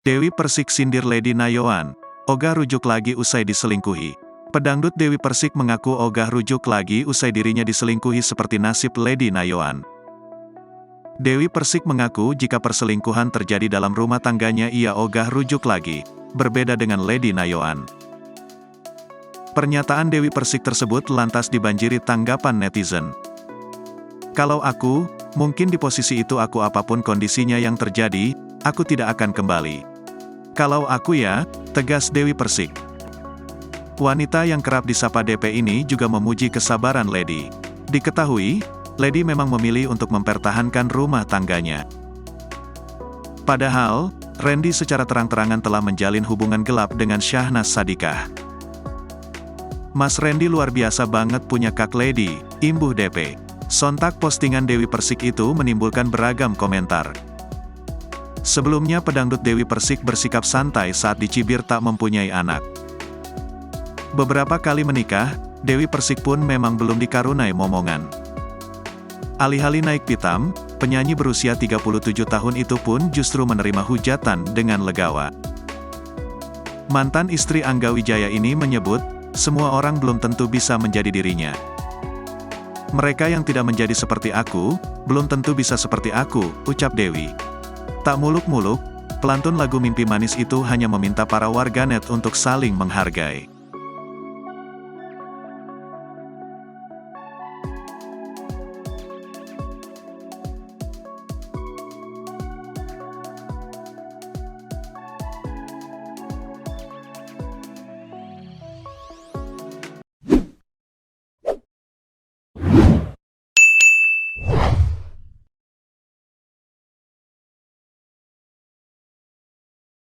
Dewi Persik sindir Lady Nayoan, ogah rujuk lagi usai diselingkuhi. Pedangdut Dewi Persik mengaku ogah rujuk lagi usai dirinya diselingkuhi seperti nasib Lady Nayoan. Dewi Persik mengaku jika perselingkuhan terjadi dalam rumah tangganya ia ogah rujuk lagi, berbeda dengan Lady Nayoan. Pernyataan Dewi Persik tersebut lantas dibanjiri tanggapan netizen. Kalau aku, mungkin di posisi itu aku apapun kondisinya yang terjadi, aku tidak akan kembali. Kalau aku ya, tegas Dewi Persik. Wanita yang kerap disapa DP ini juga memuji kesabaran Lady. Diketahui, Lady memang memilih untuk mempertahankan rumah tangganya. Padahal, Randy secara terang-terangan telah menjalin hubungan gelap dengan Syahnaz Sadiqah. Mas Randy luar biasa banget punya Kak Lady, imbuh DP. Sontak postingan Dewi Persik itu menimbulkan beragam komentar. Sebelumnya pedangdut Dewi Persik bersikap santai saat dicibir tak mempunyai anak. Beberapa kali menikah, Dewi Persik pun memang belum dikaruniai momongan. Alih-alih naik pitam, penyanyi berusia 37 tahun itu pun justru menerima hujatan dengan legawa. Mantan istri Angga Wijaya ini menyebut, semua orang belum tentu bisa menjadi dirinya. Mereka yang tidak menjadi seperti aku, belum tentu bisa seperti aku, ucap Dewi. Tak muluk-muluk, pelantun lagu Mimpi Manis itu hanya meminta para warganet untuk saling menghargai.